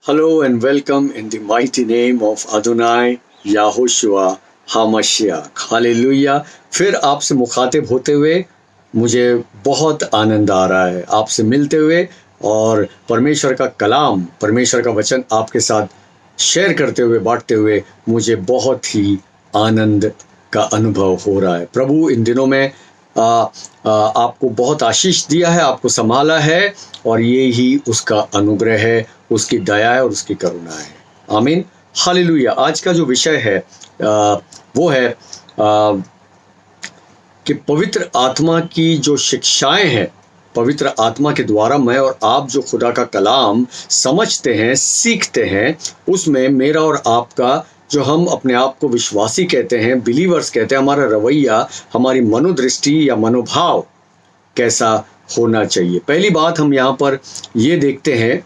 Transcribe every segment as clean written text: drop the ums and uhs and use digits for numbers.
Hello and welcome in the mighty name of Adonai Yahushua HaMashiach. Hallelujah. फिर आपसे मुखातिब होते हुए मुझे बहुत आनंद आ रहा है, आपसे मिलते हुए और परमेश्वर का कलाम, परमेश्वर का वचन आपके साथ शेयर करते हुए, बांटते हुए मुझे बहुत ही आनंद का अनुभव हो रहा है। प्रभु इन दिनों में आपको बहुत आशीष दिया है, आपको संभाला है और ये ही उसका अनुग्रह है, उसकी दया है और उसकी करुणा है। आमीन। हालेलुया। आज का जो विषय है वो है कि पवित्र आत्मा की जो शिक्षाएं हैं, पवित्र आत्मा के द्वारा मैं और आप जो खुदा का कलाम समझते हैं, सीखते हैं, उसमें मेरा और आपका जो हम अपने आप को विश्वासी कहते हैं, बिलीवर्स कहते हैं, हमारा रवैया, हमारी मनोदृष्टि या मनोभाव कैसा होना चाहिए। पहली बात हम यहाँ पर ये देखते हैं,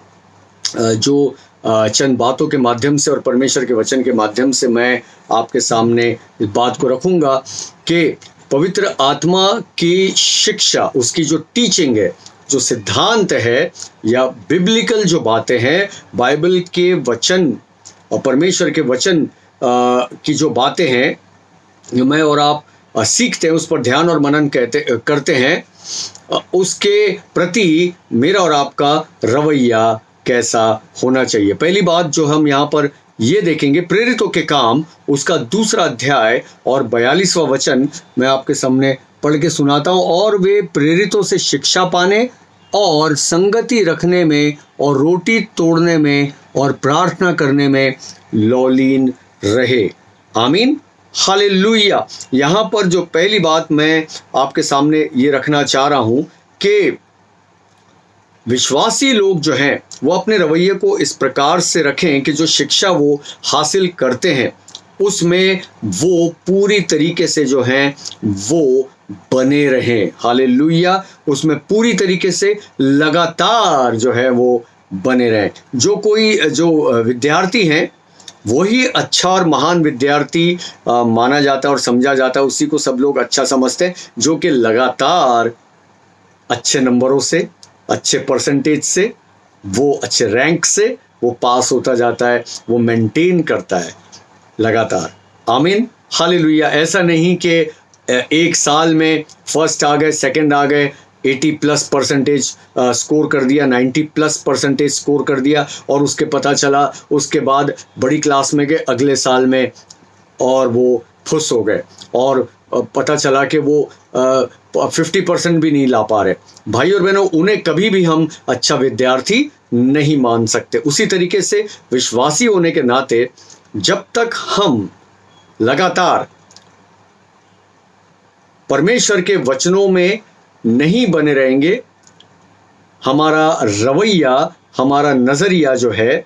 जो चंद बातों के माध्यम से और परमेश्वर के वचन के माध्यम से मैं आपके सामने इस बात को रखूँगा कि पवित्र आत्मा की शिक्षा, उसकी जो टीचिंग है, जो सिद्धांत है या बिब्लिकल जो बातें हैं, बाइबल के वचन और परमेश्वर के वचन की जो बातें हैं, जो मैं और आप सीखते हैं, उस पर ध्यान और मनन करते हैं, उसके प्रति मेरा और आपका रवैया कैसा होना चाहिए। पहली बात जो हम यहाँ पर ये देखेंगे, प्रेरितों के काम, उसका 2 अध्याय और 42वां वचन मैं आपके सामने पढ़ के सुनाता हूँ। और वे प्रेरितों से शिक्षा पाने और संगति रखने में और रोटी तोड़ने में और प्रार्थना करने में लौलीन रहे। आमीन। हालेलुया। यहाँ पर जो पहली बात मैं आपके सामने ये रखना चाह रहा हूँ कि विश्वासी लोग जो हैं वो अपने रवैये को इस प्रकार से रखें कि जो शिक्षा वो हासिल करते हैं उसमें वो पूरी तरीके से जो हैं वो बने रहें। हालेलुया। उसमें पूरी तरीके से लगातार जो है वो बने रहें। जो विद्यार्थी हैं वही अच्छा और महान विद्यार्थी माना जाता है और समझा जाता है, उसी को सब लोग अच्छा समझते हैं, जो कि लगातार अच्छे नंबरों से, अच्छे परसेंटेज से, वो अच्छे रैंक से वो पास होता जाता है, वो मेंटेन करता है लगातार। आमीन। हालेलुया। ऐसा नहीं कि एक साल में फर्स्ट आ गए, सेकंड आ गए, 80+ स्कोर कर दिया, 90+ स्कोर कर दिया और उसके पता चला, उसके बाद बड़ी क्लास में गए अगले साल में और वो फुस हो गए और पता चला कि वो 50% भी नहीं ला पा रहे। भाई और बहनों, उन्हें कभी भी हम अच्छा विद्यार्थी नहीं मान सकते। उसी तरीके से विश्वासी होने के नाते जब तक हम लगातार परमेश्वर के वचनों में नहीं बने रहेंगे, हमारा रवैया, हमारा नजरिया जो है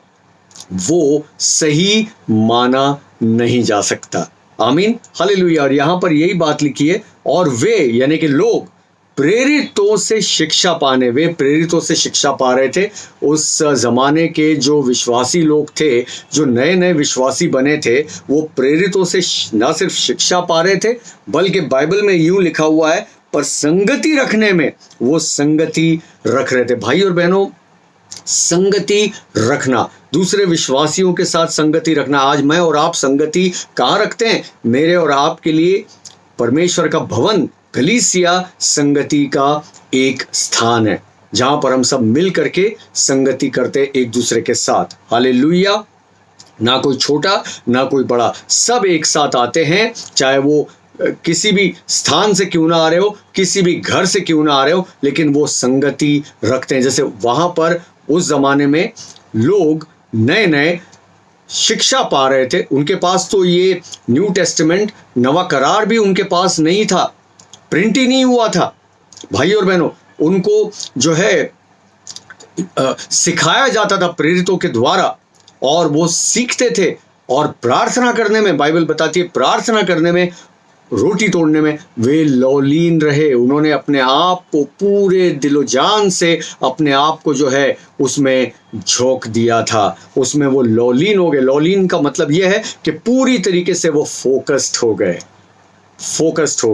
वो सही माना नहीं जा सकता। आमीन। हालेलुया। और यहाँ पर यही बात लिखी है, और वे यानी कि लोग प्रेरितों से शिक्षा पाने, वे प्रेरितों से शिक्षा पा रहे थे। उस जमाने के जो विश्वासी लोग थे, जो नए नए विश्वासी बने थे, वो प्रेरितों से न सिर्फ शिक्षा पा रहे थे, बल्कि बाइबल में यूं लिखा हुआ है, पर संगति रखने में वो संगति रख रहे थे। भाई और बहनों, संगति रखना, दूसरे विश्वासियों के साथ संगति रखना। आज मैं और आप संगति कहाँ रखते हैं? मेरे और आपके लिए परमेश्वर का भवन, कलीसिया, संगति का एक स्थान है, जहां पर हम सब मिल करके संगति करते एक दूसरे के साथ। हालेलुया। ना कोई छोटा ना कोई बड़ा, सब एक साथ आते हैं, चाहे वो किसी भी स्थान से क्यों ना आ रहे हो, किसी भी घर से क्यों ना आ रहे हो, लेकिन वो संगति रखते हैं। जैसे वहां पर उस जमाने में लोग नए नए शिक्षा पा रहे थे, उनके पास तो ये न्यू टेस्टामेंट, नवा करार भी उनके पास नहीं था, प्रिंट ही नहीं हुआ था। भाई और बहनों, उनको जो है सिखाया जाता था प्रेरितों के द्वारा और वो सीखते थे। और प्रार्थना करने में, बाइबल बताती है, प्रार्थना करने में, रोटी तोड़ने में वे लौलीन रहे। उन्होंने अपने आप को पूरे दिलो जान से अपने आप को जो है उसमें झोंक दिया था, उसमें वो लौलीन हो गए। लौलीन का मतलब यह है कि पूरी तरीके से वो फोकस्ड हो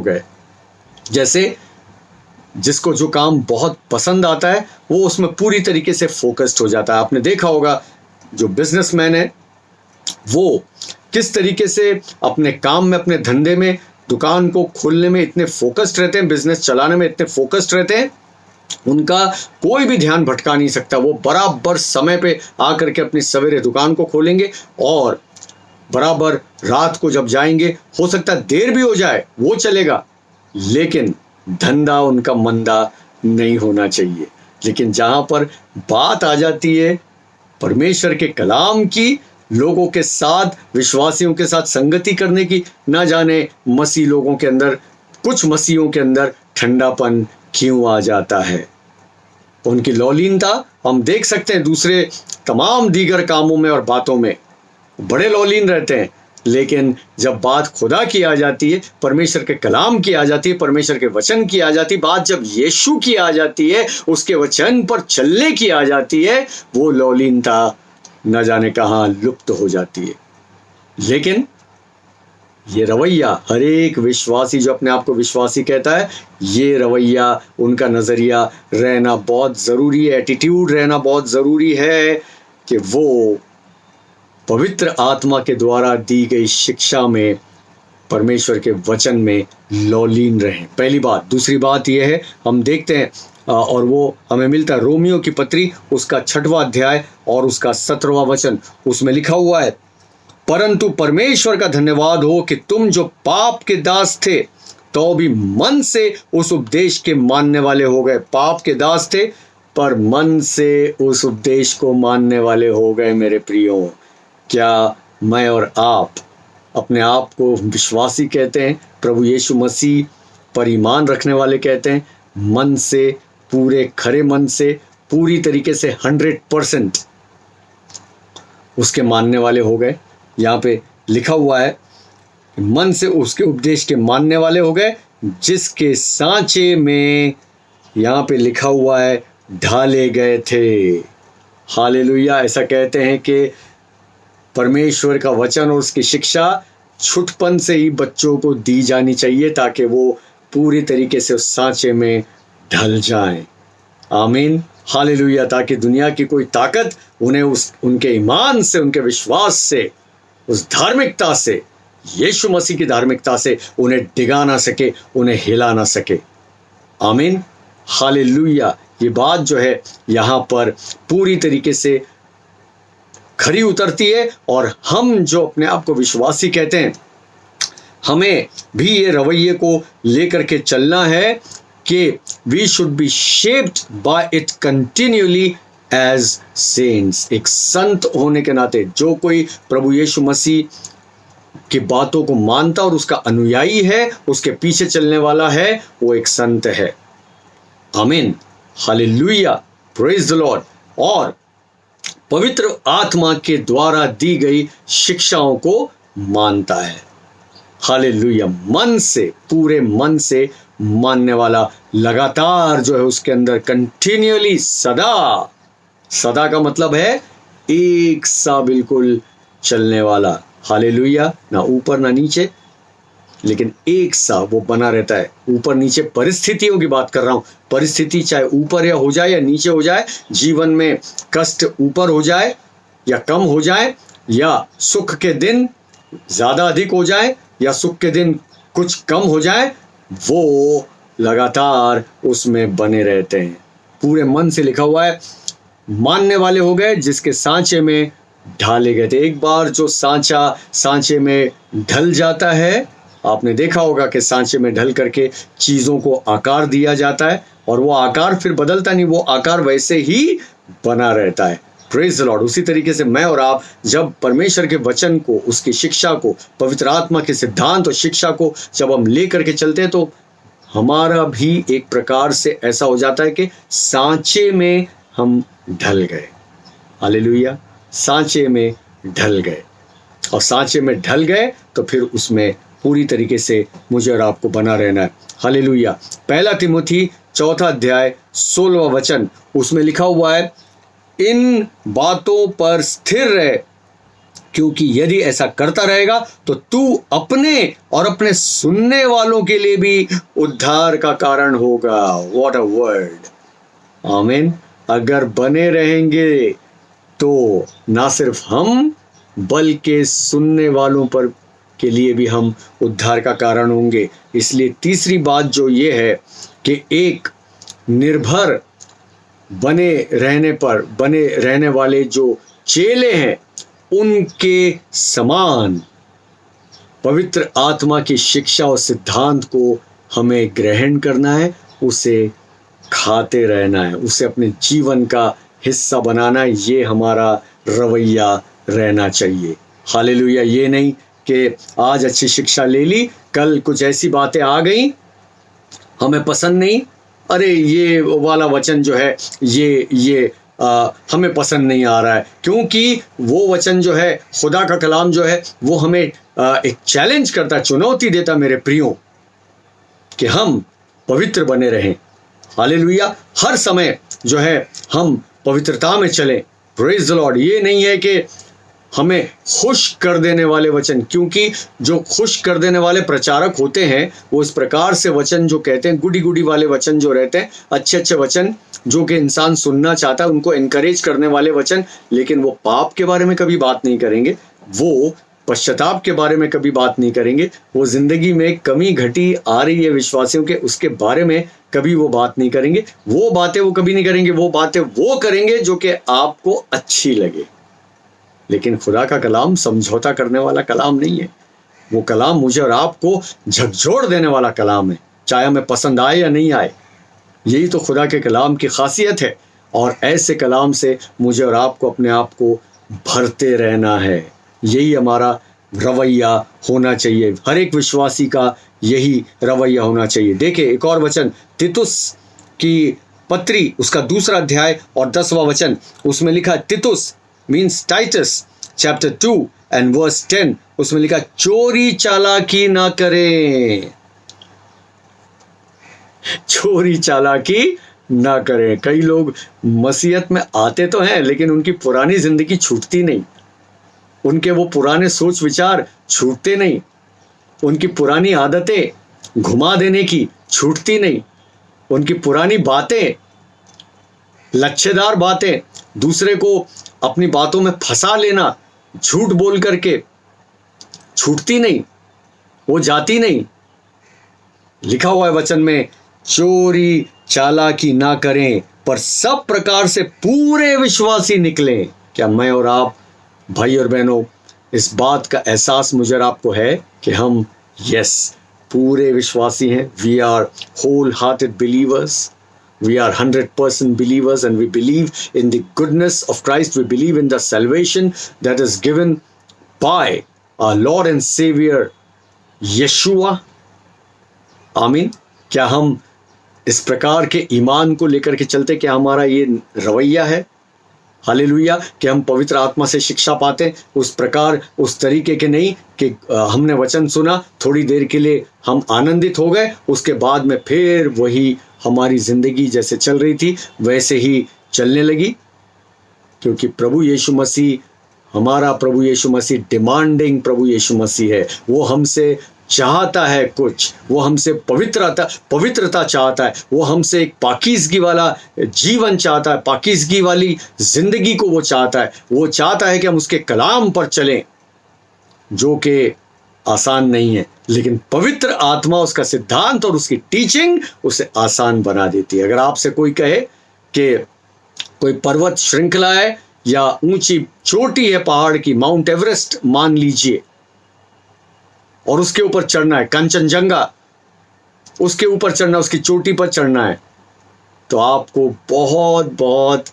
गए। जैसे जिसको जो काम बहुत पसंद आता है वो उसमें पूरी तरीके से फोकस्ड हो जाता है। आपने देखा होगा जो बिजनेसमैन है वो किस तरीके से अपने काम में, अपने धंधे में, दुकान को खोलने में इतने फोकस्ड रहते हैं, बिजनेस चलाने में इतने फोकस्ड रहते हैं, उनका कोई भी ध्यान भटका नहीं सकता। वो बराबर समय पे आकर के अपनी सवेरे दुकान को खोलेंगे और बराबर रात को जब जाएंगे, हो सकता है देर भी हो जाए, वो चलेगा, लेकिन धंधा उनका मंदा नहीं होना चाहिए। लेकिन जहां पर बात आ जाती है परमेश्वर के कलाम की, लोगों के साथ, विश्वासियों के साथ संगति करने की, ना जाने मसीह लोगों के अंदर, कुछ मसीहों के अंदर ठंडापन क्यों आ जाता है। उनकी लौलीनता हम देख सकते हैं दूसरे तमाम दीगर कामों में और बातों में, बड़े लौलीन रहते हैं, लेकिन जब बात खुदा की आ जाती है, परमेश्वर के कलाम की आ जाती है, परमेश्वर के वचन की आ जाती है, बात जब यीशु की आ जाती है, उसके वचन पर चलने की आ जाती है, वो लौलीनता न जाने कहाँ लुप्त हो जाती है। लेकिन ये रवैया हर एक विश्वासी जो अपने आप को विश्वासी कहता है, ये रवैया, उनका नजरिया रहना बहुत जरूरी है, एटीट्यूड रहना बहुत जरूरी है कि वो पवित्र आत्मा के द्वारा दी गई शिक्षा में, परमेश्वर के वचन में लौलीन रहें। पहली बात। दूसरी बात यह है, हम देखते हैं और वो हमें मिलता है रोमियो की पत्री, उसका 6वां अध्याय और उसका 17वां वचन। उसमें लिखा हुआ है, परंतु परमेश्वर का धन्यवाद हो कि तुम जो पाप के दास थे तो भी मन से उस उपदेश के मानने वाले हो गए। पाप के दास थे पर मन से उस उपदेश को मानने वाले हो गए। मेरे प्रियो, क्या मैं और आप अपने आप को विश्वासी कहते हैं, प्रभु यीशु मसीह पर ईमान रखने वाले कहते हैं, मन से, पूरे खरे मन से, पूरी तरीके से 100% उसके मानने वाले हो गए। यहाँ पे लिखा हुआ है, मन से उसके उपदेश के मानने वाले हो गए, जिसके सांचे में, यहाँ पे लिखा हुआ है, ढाले गए थे। हालेलुया। ऐसा कहते हैं कि परमेश्वर का वचन और उसकी शिक्षा छुटपन से ही बच्चों को दी जानी चाहिए, ताकि वो पूरी तरीके से उस सांचे में ढल जाएं। आमीन, हालेलुया। ताकि दुनिया की कोई ताकत उन्हें उनके ईमान से, उनके विश्वास से, उस धार्मिकता से, यीशु मसीह की धार्मिकता से उन्हें डिगा ना सके, उन्हें हिला ना सके। आमीन, हालेलुया। ये बात जो है यहाँ पर पूरी तरीके से खरी उतरती है। और हम जो अपने आप को विश्वासी कहते हैं, हमें भी ये रवैये को लेकर के चलना है कि we should be shaped by it continuously as saints. एक संत होने के नाते, जो कोई प्रभु यीशु मसीह की बातों को मानता और उसका अनुयायी है, उसके पीछे चलने वाला है, वो एक संत है। आमीन, हालेलुया, प्रेज द लॉर्ड। और पवित्र आत्मा के द्वारा दी गई शिक्षाओं को मानता है। हालेलुया। मन से, पूरे मन से मानने वाला, लगातार जो है उसके अंदर कंटिन्यूअली, सदा, सदा का मतलब है एक सा बिल्कुल चलने वाला। हालेलुया। ना ऊपर ना नीचे, लेकिन एक सा वो बना रहता है। ऊपर नीचे परिस्थितियों की बात कर रहा हूं। परिस्थिति चाहे ऊपर या हो जाए या नीचे हो जाए, जीवन में कष्ट ऊपर हो जाए या कम हो जाए, या सुख के दिन ज्यादा अधिक हो जाए या सुख के दिन कुछ कम हो जाए, वो लगातार उसमें बने रहते हैं। पूरे मन से लिखा हुआ है, मानने वाले हो गए जिसके सांचे में ढाले गए थे। एक बार जो सांचा सांचे में ढल जाता है, आपने देखा होगा कि सांचे में ढल करके चीज़ों को आकार दिया जाता है, और वो आकार फिर बदलता नहीं, वो आकार वैसे ही बना रहता है। Praise the Lord. उसी तरीके से मैं और आप जब परमेश्वर के वचन को, उसकी शिक्षा को, पवित्र आत्मा के सिद्धांत और शिक्षा को जब हम ले करके चलते हैं, तो हमारा भी एक प्रकार से ऐसा हो जाता है कि सांचे में हम ढल गए। हालेलुया। सांचे में ढल गए, और सांचे में ढल गए तो फिर उसमें पूरी तरीके से मुझे और आपको बना रहना है। हालेलुया। 1 तिमोथी 4 अध्याय 16वां वचन, उसमें लिखा हुआ है, इन बातों पर स्थिर रहे, क्योंकि यदि ऐसा करता रहेगा तो तू अपने और अपने सुनने वालों के लिए भी उद्धार का कारण होगा। What a word. आमीन। अगर बने रहेंगे तो ना सिर्फ हम बल्कि सुनने वालों पर के लिए भी हम उद्धार का कारण होंगे। इसलिए तीसरी बात जो ये है कि एक निर्भर बने रहने वाले जो चेले हैं उनके समान पवित्र आत्मा की शिक्षा और सिद्धांत को हमें ग्रहण करना है, उसे खाते रहना है, उसे अपने जीवन का हिस्सा बनाना है। ये हमारा रवैया रहना चाहिए। हालेलुया। ये नहीं कि आज अच्छी शिक्षा ले ली, कल कुछ ऐसी बातें आ गई हमें पसंद नहीं, अरे ये वाला वचन जो है ये हमें पसंद नहीं आ रहा है, क्योंकि वो वचन जो है, खुदा का कलाम जो है, वो हमें एक चैलेंज करता, चुनौती देता मेरे प्रियो, कि हम पवित्र बने रहें। हालेलुया। हर समय जो है हम पवित्रता में चलें। Praise the Lord. ये नहीं है कि हमें खुश कर देने वाले वचन, क्योंकि जो खुश कर देने वाले प्रचारक होते हैं वो इस प्रकार से वचन जो कहते हैं, गुडी गुडी वाले वचन जो रहते हैं, अच्छे अच्छे वचन जो कि इंसान सुनना चाहता है, उनको एनकरेज करने वाले वचन, लेकिन वो पाप के बारे में कभी बात नहीं करेंगे, वो पश्चाताप के बारे में कभी बात नहीं करेंगे, वो जिंदगी में कमी घटी आ रही है विश्वासियों के, उसके बारे में कभी वो बात नहीं करेंगे। वो बातें वो कभी नहीं करेंगे, वो बातें वो करेंगे जो कि आपको अच्छी लगे। लेकिन खुदा का कलाम समझौता करने वाला कलाम नहीं है। वो कलाम मुझे और आपको झकझोर देने वाला कलाम है, चाहे हमें पसंद आए या नहीं आए। यही तो खुदा के कलाम की खासियत है, और ऐसे कलाम से मुझे और आपको अपने आप को भरते रहना है। यही हमारा रवैया होना चाहिए, हर एक विश्वासी का यही रवैया होना चाहिए। देखिए एक और वचन, तीतुस की पत्री, उसका 2 अध्याय और 10वां वचन, उसमें लिखा है, तीतुस means Titus chapter 2 and verse 10, उसमें लिखा चोरी चालाकी ना करें, चोरी चालाकी ना करें। कई लोग मसीहत में आते तो हैं, लेकिन उनकी पुरानी जिंदगी छूटती नहीं, उनके वो पुराने सोच विचार छूटते नहीं, उनकी पुरानी आदतें घुमा देने की छूटती नहीं, उनकी पुरानी बातें, लच्छेदार बातें, दूसरे को अपनी बातों में फंसा लेना, झूठ बोल करके, छूटती नहीं, वो जाती नहीं। लिखा हुआ है वचन में, चोरी चालाकी ना करें पर सब प्रकार से पूरे विश्वासी निकलें। क्या मैं और आप भाई और बहनों, इस बात का एहसास मुझे और आपको है कि हम पूरे विश्वासी हैं? We are whole hearted believers, we are 100% believers, and we believe in the goodness of Christ. We believe in the salvation that is given by our Lord and Savior Yeshua. आमीन। क्या हम इस प्रकार के ईमान को लेकर के चलते, क्या हमारा ये रवैया है? हालेलुया। कि हम पवित्र आत्मा से शिक्षा पाते उस प्रकार, उस तरीके के नहीं कि हमने वचन सुना, थोड़ी देर के लिए हम आनंदित हो गए, उसके बाद में फिर वही हमारी जिंदगी जैसे चल रही थी वैसे ही चलने लगी। क्योंकि प्रभु यीशु मसीह, हमारा प्रभु यीशु मसीह डिमांडिंग प्रभु यीशु मसीह है। वो हमसे चाहता है कुछ, वो हमसे पवित्रता चाहता है, वो हमसे एक पाकीज़गी वाला जीवन चाहता है, पाकीज़गी वाली जिंदगी को वो चाहता है। वो चाहता है कि हम उसके कलाम पर चलें, जो कि आसान नहीं है, लेकिन पवित्र आत्मा, उसका सिद्धांत और उसकी टीचिंग उसे आसान बना देती है। अगर आपसे कोई कहे कि कोई पर्वत श्रृंखला है या ऊंची चोटी है पहाड़ की, माउंट एवरेस्ट मान लीजिए, और उसके ऊपर चढ़ना है, कंचनजंगा, उसके ऊपर चढ़ना, उसकी चोटी पर चढ़ना है, तो आपको बहुत बहुत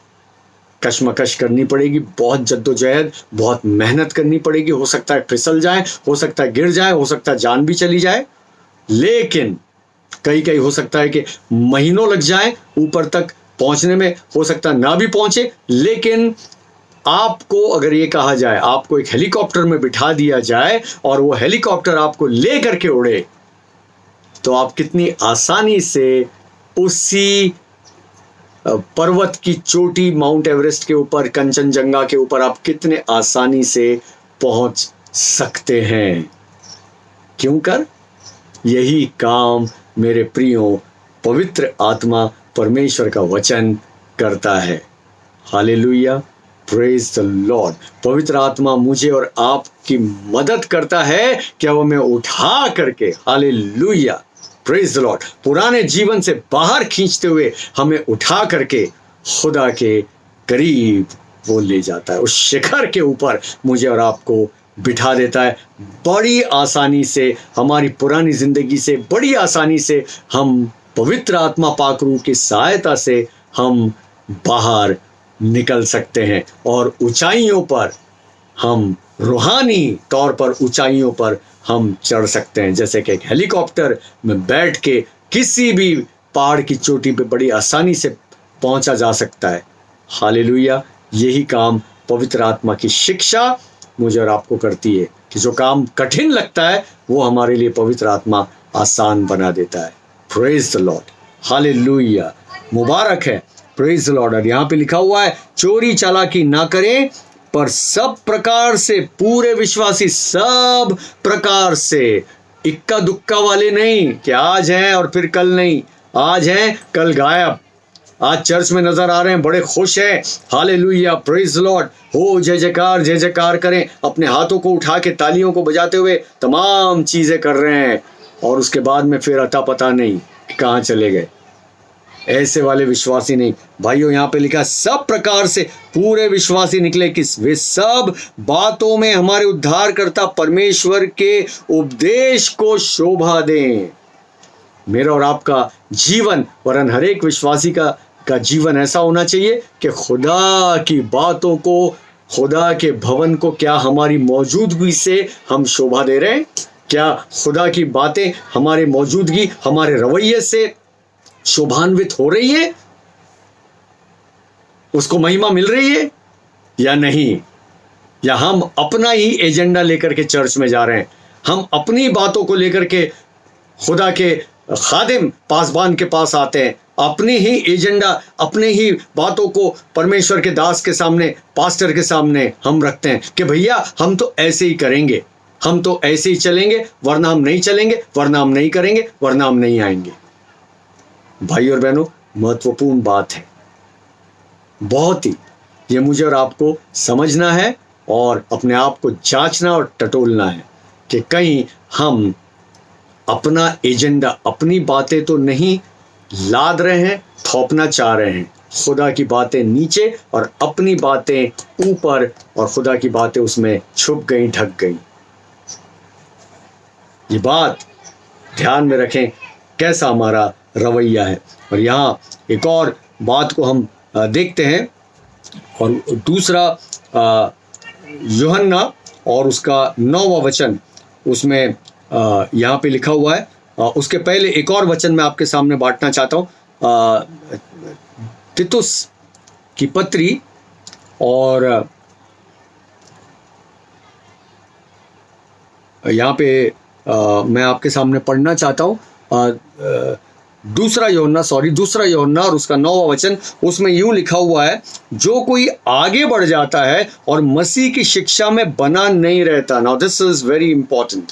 कशमकश करनी पड़ेगी, बहुत जद्दोजहद, बहुत मेहनत करनी पड़ेगी। हो सकता है फिसल जाए, हो सकता है गिर जाए, हो सकता है जान भी चली जाए, लेकिन कई हो सकता है कि महीनों लग जाए ऊपर तक पहुंचने में, हो सकता है ना भी पहुंचे। लेकिन आपको अगर ये कहा जाए, आपको एक हेलीकॉप्टर में बिठा दिया जाए और वो हेलीकॉप्टर आपको ले करके उड़े, तो आप कितनी आसानी से उसी पर्वत की चोटी, माउंट एवरेस्ट के ऊपर, कंचनजंगा के ऊपर आप कितने आसानी से पहुंच सकते हैं। क्यों कर? यही काम मेरे प्रियो पवित्र आत्मा परमेश्वर का वचन करता है। हालेलुया। Praise the Lord. पवित्र आत्मा मुझे और आपकी मदद करता है कि वो हमें उठा करके, हालेलुया, प्रेज द लॉर्ड, पुराने जीवन से बाहर खींचते हुए हमें उठा करके खुदा के करीब वो ले जाता है, उस शिखर के ऊपर मुझे और आपको बिठा देता है। बड़ी आसानी से हमारी पुरानी जिंदगी से बड़ी आसानी से हम पवित्र आत्मा पाक रूह की सहायता से हम बाहर निकल सकते हैं और ऊंचाइयों पर हम रूहानी तौर पर ऊंचाइयों पर हम चढ़ सकते हैं। जैसे कि एक हेलीकॉप्टर में बैठ के किसी भी पहाड़ की चोटी पे बड़ी आसानी से पहुंचा जा सकता है। हालेलुया, यही काम पवित्र आत्मा की शिक्षा मुझे और आपको करती है कि जो काम कठिन लगता है वो हमारे लिए पवित्र आत्मा आसान बना देता है। प्रेज द लॉर्ड, हालेलुया, मुबारक है, प्रेज द लॉर्ड। और यहाँ पे लिखा हुआ है, चोरी चालाकी ना करें, पर सब प्रकार से पूरे विश्वासी, सब प्रकार से, इक्का दुक्का वाले नहीं कि आज हैं और फिर कल नहीं, आज हैं कल गायब। आज चर्च में नजर आ रहे हैं, बड़े खुश हैं, हालेलुया, प्रेज द लॉर्ड, हो जय जयकार करें, अपने हाथों को उठा के तालियों को बजाते हुए तमाम चीजें कर रहे हैं, और उसके बाद में फिर अता पता नहीं कहाँ चले गए। ऐसे वाले विश्वासी नहीं भाइयों। यहाँ पे लिखा, सब प्रकार से पूरे विश्वासी निकले किस, वे सब बातों में हमारे उद्धारकर्ता परमेश्वर के उपदेश को शोभा दें। मेरा और आपका जीवन, वरन हर एक विश्वासी का जीवन ऐसा होना चाहिए कि खुदा की बातों को, खुदा के भवन को क्या हमारी मौजूदगी से हम शोभा दे रहे हैं? क्या खुदा की बातें हमारे मौजूदगी, हमारे रवैये से शोभान्वित हो रही है? उसको महिमा मिल रही है या नहीं? या हम अपना ही एजेंडा लेकर के चर्च में जा रहे हैं, हम अपनी बातों को लेकर के खुदा के खादिम पासबान के पास आते हैं, अपनी ही एजेंडा, अपने ही बातों को परमेश्वर के दास के सामने, पास्टर के सामने हम रखते हैं कि भैया हम तो ऐसे ही करेंगे, हम तो ऐसे ही चलेंगे, वरना हम नहीं चलेंगे, वरना हम नहीं करेंगे, वरना हम नहीं आएंगे। भाई और बहनों, महत्वपूर्ण बात है, बहुत ही, ये मुझे और आपको समझना है और अपने आप को जांचना और टटोलना है कि कहीं हम अपना एजेंडा, अपनी बातें तो नहीं लाद रहे हैं, थोपना चाह रहे हैं, खुदा की बातें नीचे और अपनी बातें ऊपर, और खुदा की बातें उसमें छुप गई, ढक गई। ये बात ध्यान में रखें, कैसा हमारा रवैया है। और यहाँ एक और बात को हम देखते हैं, और दूसरा यूहन्ना और उसका 9वां वचन, उसमें यहाँ पे लिखा हुआ है। उसके पहले एक और वचन मैं आपके सामने बांटना चाहता हूँ, तीतुस की पत्री, और यहाँ पे मैं आपके सामने पढ़ना चाहता हूँ दूसरा यूहन्ना और उसका 9वां वचन। उसमें यूं लिखा हुआ है, जो कोई आगे बढ़ जाता है और मसीह की शिक्षा में बना नहीं रहता। Now this is very important.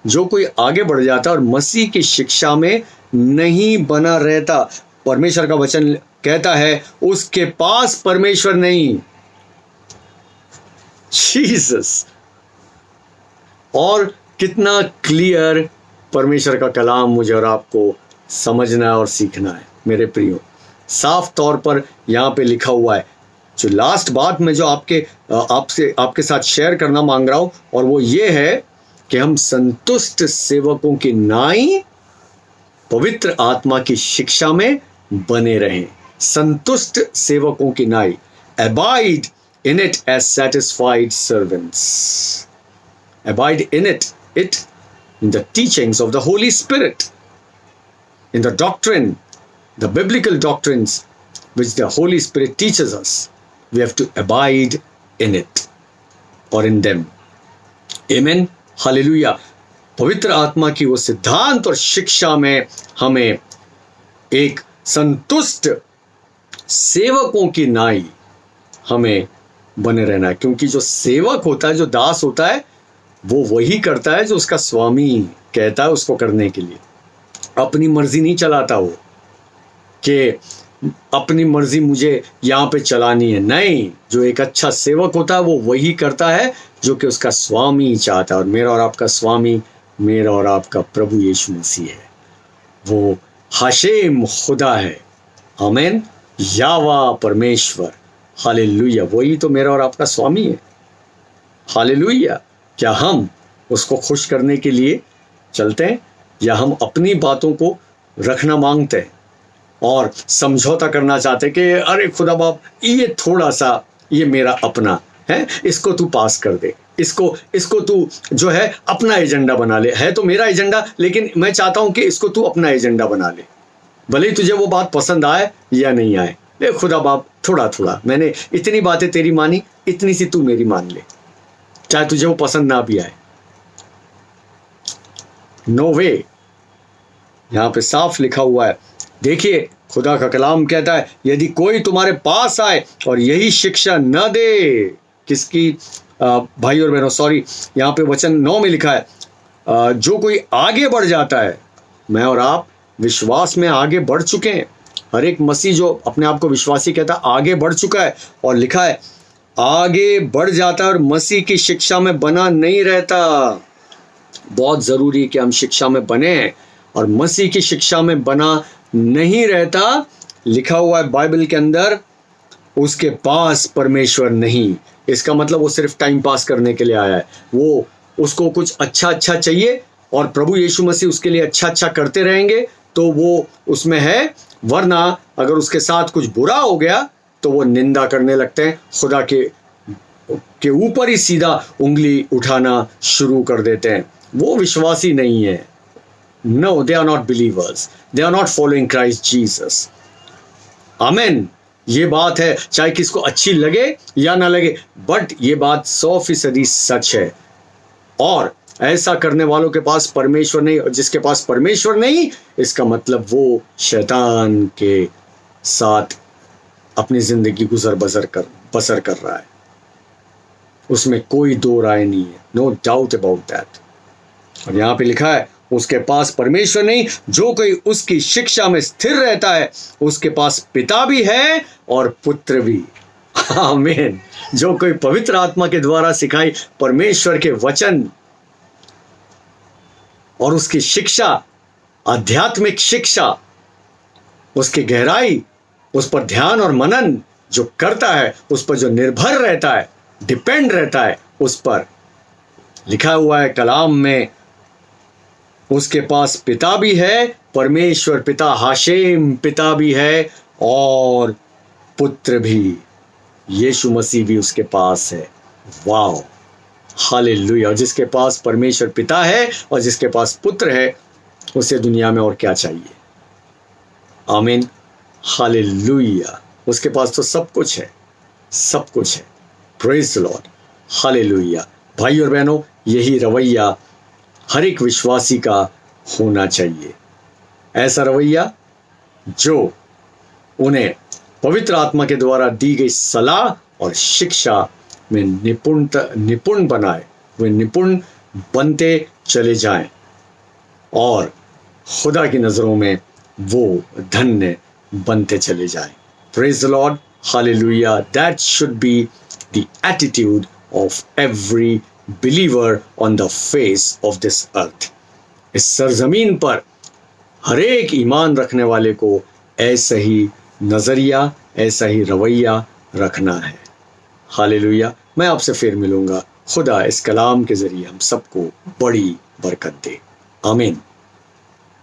जो कोई आगे बढ़ जाता है और मसीह की शिक्षा में नहीं बना रहता, परमेश्वर का वचन कहता है उसके पास परमेश्वर नहीं। जीसस, और कितना क्लियर परमेश्वर का कलाम मुझे और आपको समझना और सीखना है। मेरे प्रियो, साफ तौर पर यहाँ पे लिखा हुआ है। जो लास्ट बात मैं जो आपके साथ शेयर करना मांग रहा हूँ, और वो ये है कि हम संतुष्ट सेवकों की नाई पवित्र आत्मा की शिक्षा में बने रहें। संतुष्ट सेवकों की नाई, abide in it as satisfied servants. Abide in it in the teachings of the Holy Spirit, in the doctrine, the biblical doctrines which the Holy Spirit teaches us. We have to abide in it or in them. Amen. Hallelujah. पवित्र आत्मा की वो सिद्धांत और शिक्षा में हमें एक संतुष्ट सेवकों की नाई हमें बने रहना है, क्योंकि जो सेवक होता है, जो दास होता है, वो वही करता है जो उसका स्वामी कहता है उसको करने के लिए। अपनी मर्जी नहीं चलाता वो कि अपनी मर्जी मुझे यहाँ पे चलानी है। नहीं, जो एक अच्छा सेवक होता है वो वही करता है जो कि उसका स्वामी चाहता है। और मेरा और आपका स्वामी मेरा और आपका प्रभु यीशु मसीह है। वो हाशेम खुदा है। आमीन। यावा परमेश्वर। हालेलुया। वही तो मेरा और आपका स्वामी है। हालेलुया। क्या हम उसको खुश करने के लिए चलते हैं या हम अपनी बातों को रखना मांगते हैं और समझौता करना चाहते हैं कि अरे खुदा बाप ये थोड़ा सा ये मेरा अपना है, इसको तू पास कर दे, इसको तू जो है अपना एजेंडा बना ले। है तो मेरा एजेंडा, लेकिन मैं चाहता हूं कि इसको तू अपना एजेंडा बना ले, भले ही तुझे वो बात पसंद आए या नहीं आए। ले खुदा बाप थोड़ा थोड़ा, मैंने इतनी बातें तेरी मानी, इतनी सी तू मेरी मान ले, चाहे तुझे वो पसंद ना भी आए। नो वे। यहां पे साफ लिखा हुआ है, देखिए खुदा का कलाम कहता है, यदि कोई तुम्हारे पास आए और यही शिक्षा न दे, किसकी भाई और बहनों, सॉरी यहाँ पे वचन 9 में लिखा है, जो कोई आगे बढ़ जाता है। मैं और आप विश्वास में आगे बढ़ चुके हैं। हर एक मसीह जो अपने आप को विश्वासी कहता है आगे बढ़ चुका है, और लिखा है आगे बढ़ जाता है और मसीह की शिक्षा में बना नहीं रहता। बहुत ज़रूरी है कि हम शिक्षा में बने हैं, और मसीह की शिक्षा में बना नहीं रहता। लिखा हुआ है बाइबल के अंदर, उसके पास परमेश्वर नहीं। इसका मतलब वो सिर्फ टाइम पास करने के लिए आया है। वो उसको कुछ अच्छा अच्छा चाहिए और प्रभु यीशु मसीह उसके लिए अच्छा अच्छा करते रहेंगे तो वो उसमें है, वरना अगर उसके साथ कुछ बुरा हो गया तो वो निंदा करने लगते हैं, खुदा के ऊपर ही सीधा उंगली उठाना शुरू कर देते हैं। वो विश्वासी नहीं है। No, they are not believers. They are not following Christ Jesus. Amen. ये बात है, चाहे किसको अच्छी लगे या ना लगे, बट ये बात 100% सच है। और ऐसा करने वालों के पास परमेश्वर नहीं, और जिसके पास परमेश्वर नहीं, इसका मतलब वो शैतान के साथ अपनी जिंदगी बसर कर रहा है। उसमें कोई दो राय नहीं है। No doubt about that. और यहाँ पे लिखा है, उसके पास परमेश्वर नहीं, जो कोई उसकी शिक्षा में स्थिर रहता है उसके पास पिता भी है और पुत्र भी। आमीन। जो कोई पवित्र आत्मा के द्वारा सिखाई परमेश्वर के वचन और उसकी शिक्षा, आध्यात्मिक शिक्षा, उसकी गहराई, उस पर ध्यान और मनन जो करता है, उस पर जो निर्भर रहता है, डिपेंड रहता है, उस पर लिखा हुआ है कलाम में, उसके पास पिता भी है, परमेश्वर पिता हाशेम पिता भी है, और पुत्र भी, यीशु मसीह भी उसके पास है। Wow, hallelujah. और जिसके पास परमेश्वर पिता है और जिसके पास पुत्र है, उसे दुनिया में और क्या चाहिए। आमीन। हालेलुया। उसके पास तो सब कुछ है, सब कुछ है। Praise the Lord. हालेलुया। भाई और बहनों, यही रवैया हर एक विश्वासी का होना चाहिए। ऐसा रवैया जो उन्हें पवित्र आत्मा के द्वारा दी गई सलाह और शिक्षा में निपुण बनाए, वे निपुण बनते चले जाएं और खुदा की नज़रों में वो धन्य बनते चले जाएं। Praise the Lord. Hallelujah. That should be the attitude of every believer on the face of this earth. इस सरजमीन पर हर एक ईमान रखने वाले को ऐसा ही नजरिया, ऐसा ही रवैया रखना है। हालेलुया। मैं आपसे फिर मिलूंगा। खुदा इस कलाम के जरिए हम सबको बड़ी बरकत दे। आमीन।